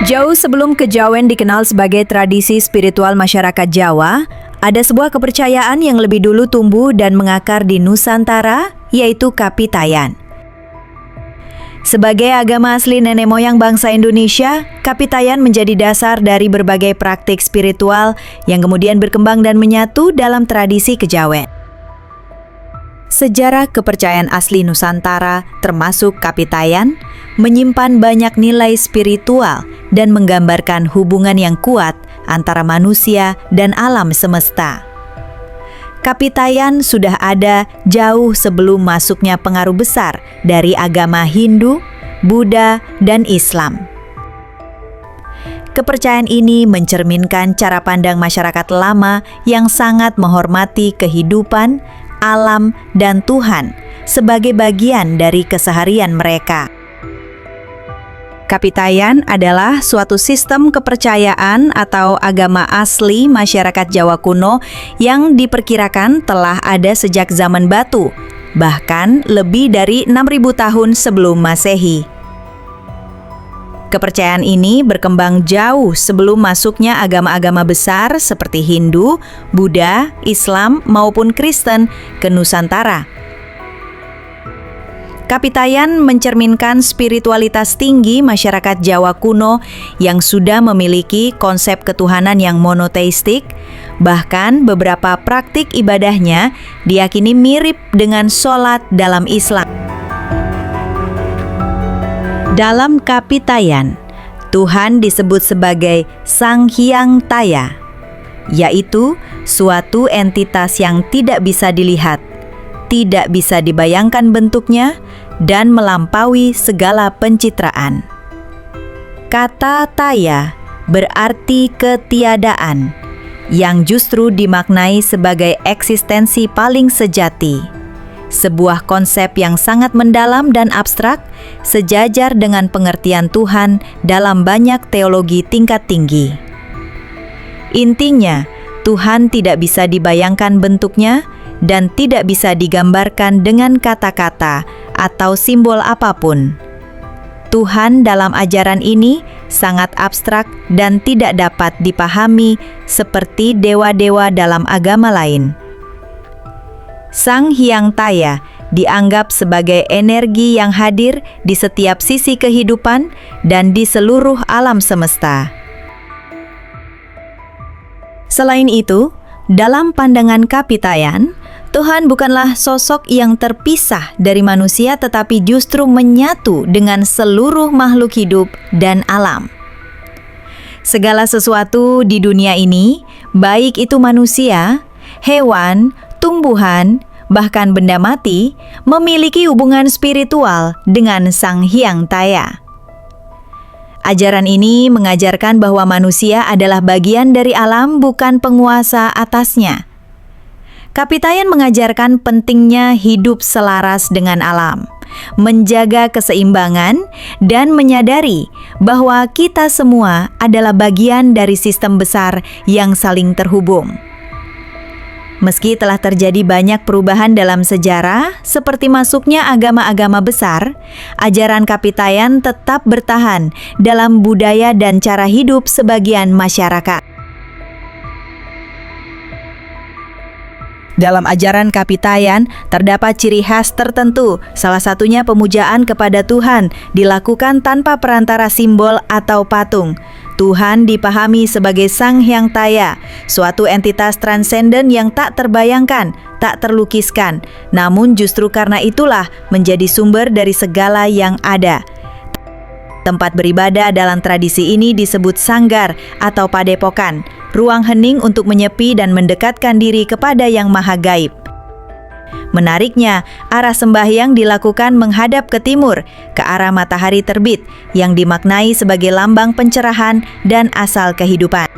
Jauh sebelum kejawen dikenal sebagai tradisi spiritual masyarakat Jawa, ada sebuah kepercayaan yang lebih dulu tumbuh dan mengakar di Nusantara, yaitu Kapitayan. Sebagai agama asli nenek moyang bangsa Indonesia, Kapitayan menjadi dasar dari berbagai praktik spiritual yang kemudian berkembang dan menyatu dalam tradisi kejawen. Sejarah kepercayaan asli Nusantara, termasuk Kapitayan, menyimpan banyak nilai spiritual dan menggambarkan hubungan yang kuat antara manusia dan alam semesta. Kapitayan sudah ada jauh sebelum masuknya pengaruh besar dari agama Hindu, Buddha, dan Islam. Kepercayaan ini mencerminkan cara pandang masyarakat lama yang sangat menghormati kehidupan, alam, dan Tuhan sebagai bagian dari keseharian mereka. Kapitayan adalah suatu sistem kepercayaan atau agama asli masyarakat Jawa kuno yang diperkirakan telah ada sejak zaman batu, bahkan lebih dari 6.000 tahun sebelum Masehi. Kepercayaan ini berkembang jauh sebelum masuknya agama-agama besar seperti Hindu, Buddha, Islam, maupun Kristen ke Nusantara. Kapitayan mencerminkan spiritualitas tinggi masyarakat Jawa kuno yang sudah memiliki konsep ketuhanan yang monoteistik, bahkan beberapa praktik ibadahnya diyakini mirip dengan sholat dalam Islam. Dalam Kapitayan, Tuhan disebut sebagai Sang Hyang Taya, yaitu suatu entitas yang tidak bisa dilihat, tidak bisa dibayangkan bentuknya, dan melampaui segala pencitraan. Kata Taya berarti ketiadaan, yang justru dimaknai sebagai eksistensi paling sejati. Sebuah konsep yang sangat mendalam dan abstrak, sejajar dengan pengertian Tuhan dalam banyak teologi tingkat tinggi. Intinya, Tuhan tidak bisa dibayangkan bentuknya dan tidak bisa digambarkan dengan kata-kata atau simbol apapun. Tuhan dalam ajaran ini sangat abstrak dan tidak dapat dipahami seperti dewa-dewa dalam agama lain. Sang Hyang Taya dianggap sebagai energi yang hadir di setiap sisi kehidupan dan di seluruh alam semesta. Selain itu, dalam pandangan Kapitayan, Tuhan bukanlah sosok yang terpisah dari manusia tetapi justru menyatu dengan seluruh makhluk hidup dan alam. Segala sesuatu di dunia ini, baik itu manusia, hewan, tumbuhan, bahkan benda mati, memiliki hubungan spiritual dengan Sang Hyang Taya. Ajaran ini mengajarkan bahwa manusia adalah bagian dari alam, bukan penguasa atasnya. Kapitayan mengajarkan pentingnya hidup selaras dengan alam, menjaga keseimbangan, dan menyadari bahwa kita semua adalah bagian dari sistem besar yang saling terhubung. Meski telah terjadi banyak perubahan dalam sejarah, seperti masuknya agama-agama besar, ajaran Kapitayan tetap bertahan dalam budaya dan cara hidup sebagian masyarakat. Dalam ajaran Kapitayan, terdapat ciri khas tertentu, salah satunya pemujaan kepada Tuhan dilakukan tanpa perantara simbol atau patung. Tuhan dipahami sebagai Sang Hyang Taya, suatu entitas transenden yang tak terbayangkan, tak terlukiskan, namun justru karena itulah menjadi sumber dari segala yang ada. Tempat beribadah dalam tradisi ini disebut sanggar atau padepokan, ruang hening untuk menyepi dan mendekatkan diri kepada Yang Maha Gaib. Menariknya, arah sembahyang dilakukan menghadap ke timur, ke arah matahari terbit, yang dimaknai sebagai lambang pencerahan dan asal kehidupan.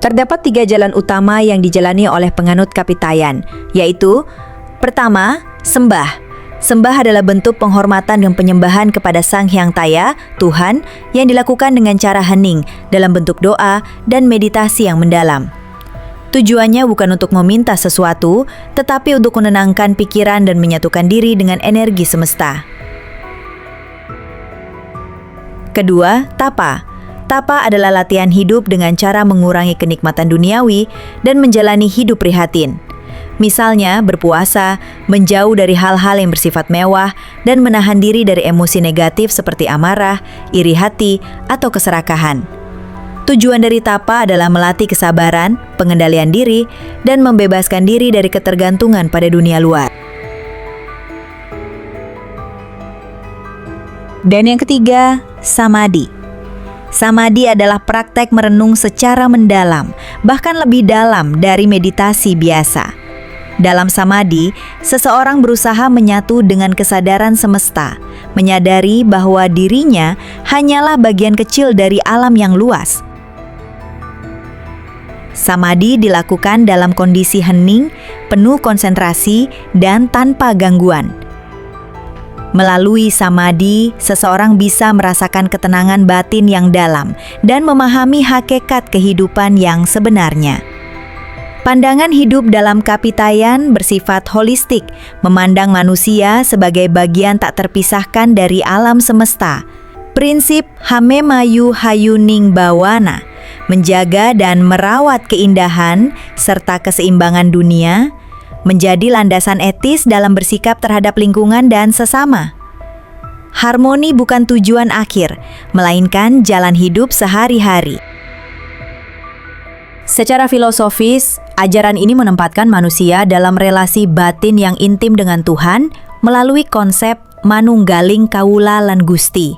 Terdapat 3 jalan utama yang dijalani oleh penganut Kapitayan, yaitu: pertama, sembah. Sembah adalah bentuk penghormatan dan penyembahan kepada Sang Hyang Taya, Tuhan, yang dilakukan dengan cara hening dalam bentuk doa dan meditasi yang mendalam. Tujuannya bukan untuk meminta sesuatu, tetapi untuk menenangkan pikiran dan menyatukan diri dengan energi semesta. Kedua, tapa. Tapa adalah latihan hidup dengan cara mengurangi kenikmatan duniawi dan menjalani hidup prihatin. Misalnya berpuasa, menjauh dari hal-hal yang bersifat mewah, dan menahan diri dari emosi negatif seperti amarah, iri hati, atau keserakahan. Tujuan dari tapa adalah melatih kesabaran, pengendalian diri, dan membebaskan diri dari ketergantungan pada dunia luar. Dan yang ketiga, samadhi. Samadhi adalah praktek merenung secara mendalam, bahkan lebih dalam dari meditasi biasa. Dalam samadhi, seseorang berusaha menyatu dengan kesadaran semesta, menyadari bahwa dirinya hanyalah bagian kecil dari alam yang luas. Samadhi dilakukan dalam kondisi hening, penuh konsentrasi, dan tanpa gangguan. Melalui samadhi, seseorang bisa merasakan ketenangan batin yang dalam dan memahami hakikat kehidupan yang sebenarnya. Pandangan hidup dalam Kapitayan bersifat holistik, memandang manusia sebagai bagian tak terpisahkan dari alam semesta. Prinsip Hamemayu Hayuning Bawana, menjaga dan merawat keindahan serta keseimbangan dunia, menjadi landasan etis dalam bersikap terhadap lingkungan dan sesama. Harmoni bukan tujuan akhir, melainkan jalan hidup sehari-hari. Secara filosofis, ajaran ini menempatkan manusia dalam relasi batin yang intim dengan Tuhan melalui konsep manunggaling kawula lan Gusti,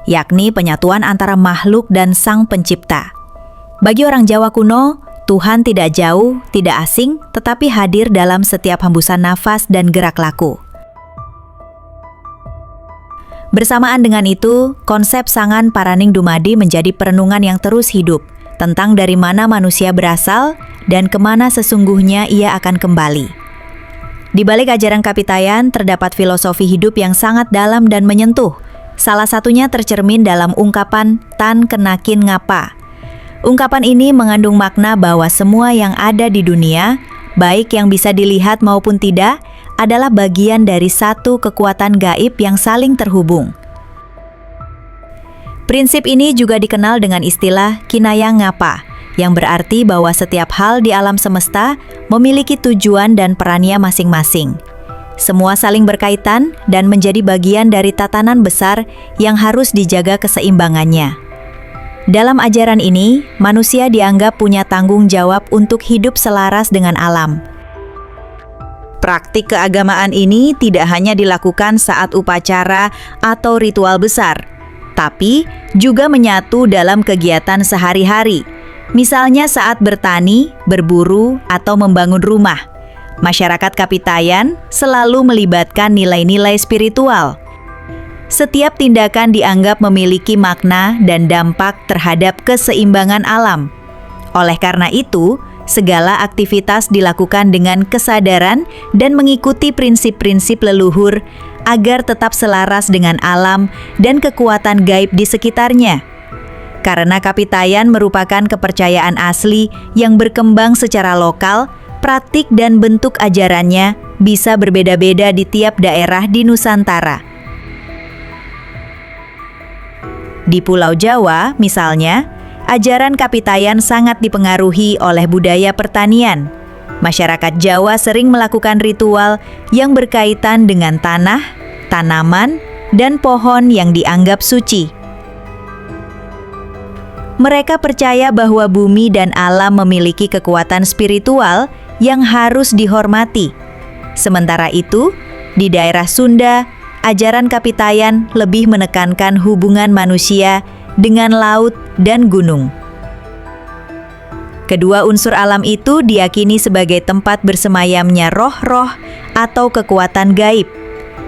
yakni penyatuan antara makhluk dan Sang Pencipta. Bagi orang Jawa kuno, Tuhan tidak jauh, tidak asing, tetapi hadir dalam setiap hembusan nafas dan gerak laku. Bersamaan dengan itu, konsep Sangan Paraning Dumadi menjadi perenungan yang terus hidup, tentang dari mana manusia berasal dan kemana sesungguhnya ia akan kembali. Di balik ajaran Kapitayan terdapat filosofi hidup yang sangat dalam dan menyentuh. Salah satunya tercermin dalam ungkapan Tan Kenakin Ngapa. Ungkapan ini mengandung makna bahwa semua yang ada di dunia, baik yang bisa dilihat maupun tidak, adalah bagian dari satu kekuatan gaib yang saling terhubung. Prinsip ini juga dikenal dengan istilah kinaya ngapa, yang berarti bahwa setiap hal di alam semesta memiliki tujuan dan perannya masing-masing. Semua saling berkaitan dan menjadi bagian dari tatanan besar yang harus dijaga keseimbangannya. Dalam ajaran ini, manusia dianggap punya tanggung jawab untuk hidup selaras dengan alam. Praktik keagamaan ini tidak hanya dilakukan saat upacara atau ritual besar, tapi juga menyatu dalam kegiatan sehari-hari. Misalnya saat bertani, berburu, atau membangun rumah. Masyarakat Kapitayan selalu melibatkan nilai-nilai spiritual. Setiap tindakan dianggap memiliki makna dan dampak terhadap keseimbangan alam. Oleh karena itu, segala aktivitas dilakukan dengan kesadaran dan mengikuti prinsip-prinsip leluhur agar tetap selaras dengan alam dan kekuatan gaib di sekitarnya. Karena Kapitayan merupakan kepercayaan asli yang berkembang secara lokal, praktik dan bentuk ajarannya bisa berbeda-beda di tiap daerah di Nusantara. Di Pulau Jawa, misalnya, ajaran Kapitayan sangat dipengaruhi oleh budaya pertanian. Masyarakat Jawa sering melakukan ritual yang berkaitan dengan tanah, tanaman, dan pohon yang dianggap suci. Mereka percaya bahwa bumi dan alam memiliki kekuatan spiritual yang harus dihormati. Sementara itu, di daerah Sunda, ajaran Kapitayan lebih menekankan hubungan manusia dengan laut dan gunung. Kedua unsur alam itu diyakini sebagai tempat bersemayamnya roh-roh atau kekuatan gaib,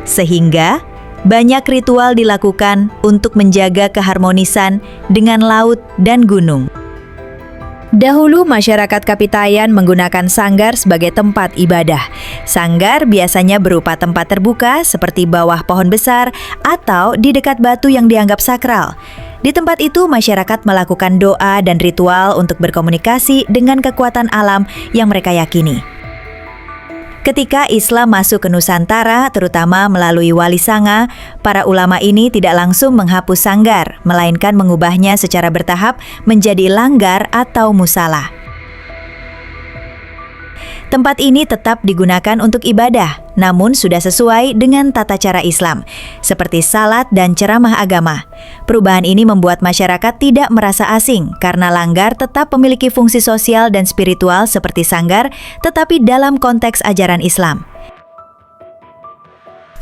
sehingga banyak ritual dilakukan untuk menjaga keharmonisan dengan laut dan gunung. Dahulu masyarakat Kapitayan menggunakan sanggar sebagai tempat ibadah. Sanggar biasanya berupa tempat terbuka seperti bawah pohon besar atau di dekat batu yang dianggap sakral. Di tempat itu masyarakat melakukan doa dan ritual untuk berkomunikasi dengan kekuatan alam yang mereka yakini. Ketika Islam masuk ke Nusantara, terutama melalui Wali Sanga, para ulama ini tidak langsung menghapus sanggar, melainkan mengubahnya secara bertahap menjadi langgar atau musalah. Tempat ini tetap digunakan untuk ibadah, namun sudah sesuai dengan tata cara Islam, seperti salat dan ceramah agama. Perubahan ini membuat masyarakat tidak merasa asing, karena langgar tetap memiliki fungsi sosial dan spiritual seperti sanggar, tetapi dalam konteks ajaran Islam.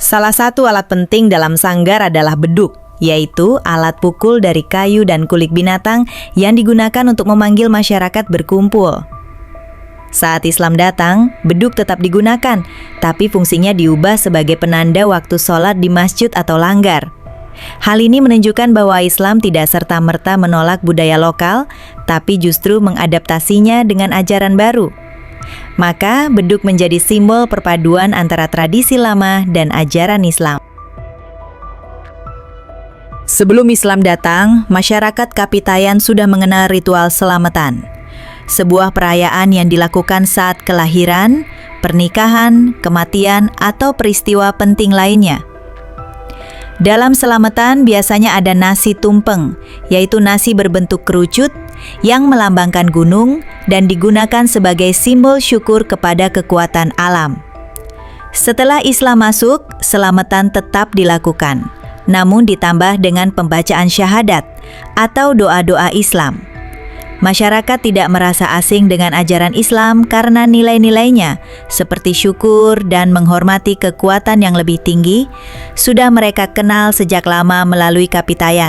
Salah satu alat penting dalam sanggar adalah beduk, yaitu alat pukul dari kayu dan kulit binatang yang digunakan untuk memanggil masyarakat berkumpul. Saat Islam datang, beduk tetap digunakan, tapi fungsinya diubah sebagai penanda waktu sholat di masjid atau langgar. Hal ini menunjukkan bahwa Islam tidak serta-merta menolak budaya lokal, tapi justru mengadaptasinya dengan ajaran baru. Maka, beduk menjadi simbol perpaduan antara tradisi lama dan ajaran Islam. Sebelum Islam datang, masyarakat Kapitayan sudah mengenal ritual selamatan. Sebuah perayaan yang dilakukan saat kelahiran, pernikahan, kematian, atau peristiwa penting lainnya. Dalam selamatan biasanya ada nasi tumpeng, yaitu nasi berbentuk kerucut yang melambangkan gunung dan digunakan sebagai simbol syukur kepada kekuatan alam. Setelah Islam masuk, selamatan tetap dilakukan, namun ditambah dengan pembacaan syahadat atau doa-doa Islam. Masyarakat tidak merasa asing dengan ajaran Islam karena nilai-nilainya, seperti syukur dan menghormati kekuatan yang lebih tinggi, sudah mereka kenal sejak lama melalui Kapitayan.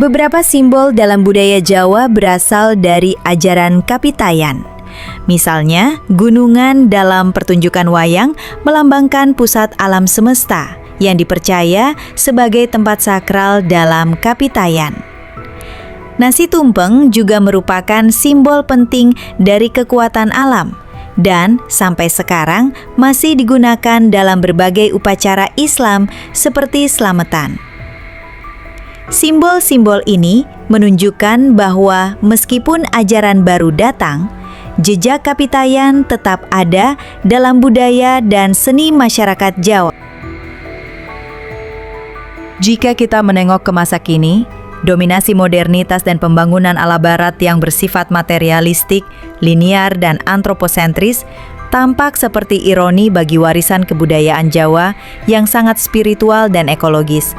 Beberapa simbol dalam budaya Jawa berasal dari ajaran Kapitayan. Misalnya, gunungan dalam pertunjukan wayang melambangkan pusat alam semesta yang dipercaya sebagai tempat sakral dalam Kapitayan. Nasi tumpeng juga merupakan simbol penting dari kekuatan alam dan sampai sekarang masih digunakan dalam berbagai upacara Islam seperti selamatan. Simbol-simbol ini menunjukkan bahwa meskipun ajaran baru datang, jejak Kapitayan tetap ada dalam budaya dan seni masyarakat Jawa. Jika kita menengok ke masa kini, dominasi modernitas dan pembangunan ala barat yang bersifat materialistik, linear, dan antroposentris tampak seperti ironi bagi warisan kebudayaan Jawa yang sangat spiritual dan ekologis.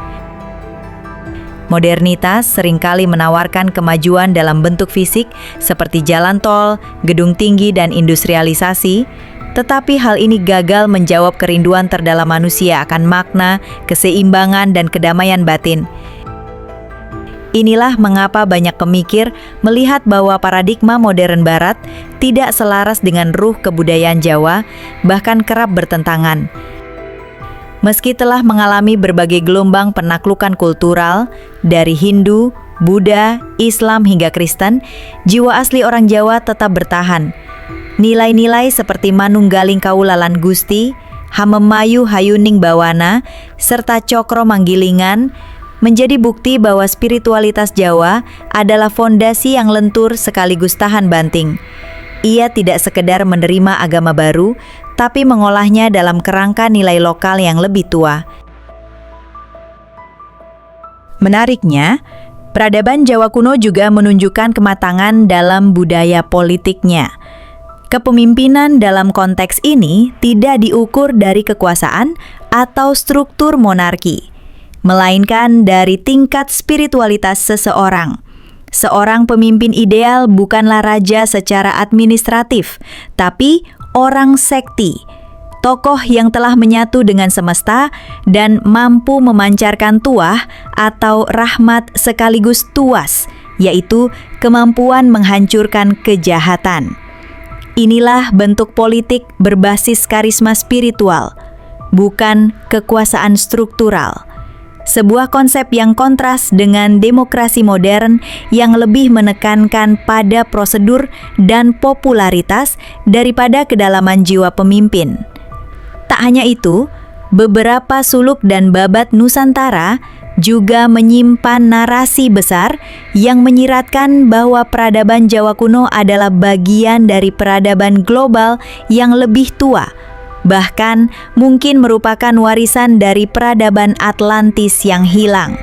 Modernitas seringkali menawarkan kemajuan dalam bentuk fisik seperti jalan tol, gedung tinggi, dan industrialisasi, tetapi hal ini gagal menjawab kerinduan terdalam manusia akan makna, keseimbangan, dan kedamaian batin. Inilah mengapa banyak pemikir melihat bahwa paradigma modern barat tidak selaras dengan ruh kebudayaan Jawa, bahkan kerap bertentangan. Meski telah mengalami berbagai gelombang penaklukan kultural, dari Hindu, Buddha, Islam hingga Kristen, jiwa asli orang Jawa tetap bertahan. Nilai-nilai seperti Manunggaling Kaulalan Gusti, Hamemayu Hayuning Bawana, serta Cokro Manggilingan menjadi bukti bahwa spiritualitas Jawa adalah fondasi yang lentur sekaligus tahan banting. Ia tidak sekedar menerima agama baru, tapi mengolahnya dalam kerangka nilai lokal yang lebih tua. Menariknya, peradaban Jawa kuno juga menunjukkan kematangan dalam budaya politiknya. Kepemimpinan dalam konteks ini tidak diukur dari kekuasaan atau struktur monarki, melainkan dari tingkat spiritualitas seseorang. Seorang pemimpin ideal bukanlah raja secara administratif, tapi orang sekti, tokoh yang telah menyatu dengan semesta dan mampu memancarkan tuah atau rahmat sekaligus tuas, yaitu kemampuan menghancurkan kejahatan. Inilah bentuk politik berbasis karisma spiritual, bukan kekuasaan struktural. Sebuah konsep yang kontras dengan demokrasi modern yang lebih menekankan pada prosedur dan popularitas daripada kedalaman jiwa pemimpin. Tak hanya itu, beberapa suluk dan babat Nusantara juga menyimpan narasi besar yang menyiratkan bahwa peradaban Jawa kuno adalah bagian dari peradaban global yang lebih tua, bahkan mungkin merupakan warisan dari peradaban Atlantis yang hilang.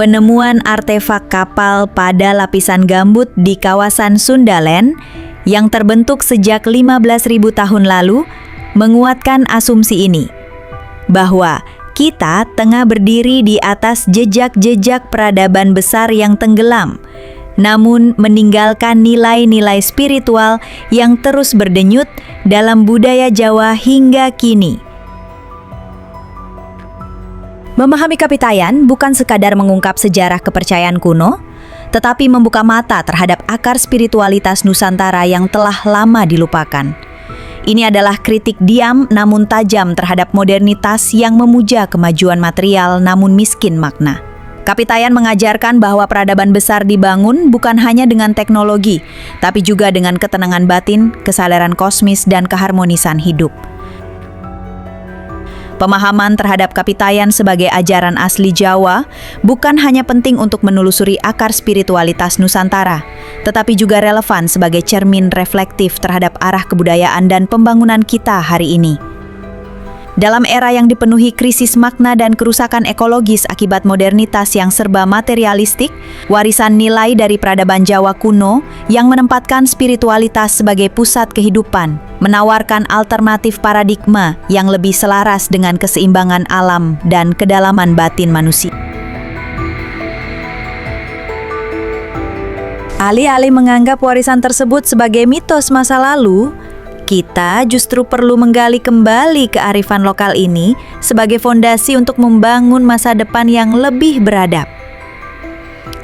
Penemuan artefak kapal pada lapisan gambut di kawasan Sundaland yang terbentuk sejak 15.000 tahun lalu menguatkan asumsi ini, bahwa kita tengah berdiri di atas jejak-jejak peradaban besar yang tenggelam, namun meninggalkan nilai-nilai spiritual yang terus berdenyut dalam budaya Jawa hingga kini. Memahami Kapitayan bukan sekadar mengungkap sejarah kepercayaan kuno, tetapi membuka mata terhadap akar spiritualitas Nusantara yang telah lama dilupakan. Ini adalah kritik diam namun tajam terhadap modernitas yang memuja kemajuan material namun miskin makna. Kapitayan mengajarkan bahwa peradaban besar dibangun bukan hanya dengan teknologi, tapi juga dengan ketenangan batin, kesadaran kosmis, dan keharmonisan hidup. Pemahaman terhadap Kapitayan sebagai ajaran asli Jawa bukan hanya penting untuk menelusuri akar spiritualitas Nusantara, tetapi juga relevan sebagai cermin reflektif terhadap arah kebudayaan dan pembangunan kita hari ini. Dalam era yang dipenuhi krisis makna dan kerusakan ekologis akibat modernitas yang serba materialistik, warisan nilai dari peradaban Jawa kuno yang menempatkan spiritualitas sebagai pusat kehidupan, menawarkan alternatif paradigma yang lebih selaras dengan keseimbangan alam dan kedalaman batin manusia. Alih-alih menganggap warisan tersebut sebagai mitos masa lalu, kita justru perlu menggali kembali kearifan lokal ini sebagai fondasi untuk membangun masa depan yang lebih beradab.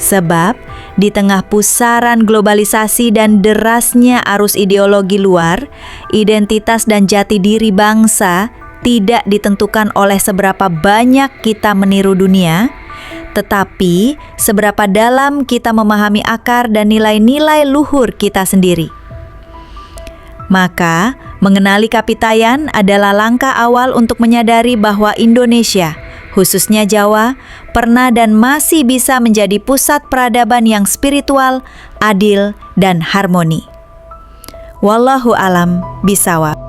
Sebab, di tengah pusaran globalisasi dan derasnya arus ideologi luar, identitas dan jati diri bangsa tidak ditentukan oleh seberapa banyak kita meniru dunia, tetapi seberapa dalam kita memahami akar dan nilai-nilai luhur kita sendiri. Maka, mengenali Kapitayan adalah langkah awal untuk menyadari bahwa Indonesia, khususnya Jawa, pernah dan masih bisa menjadi pusat peradaban yang spiritual, adil, dan harmoni. Wallahu alam bishawab.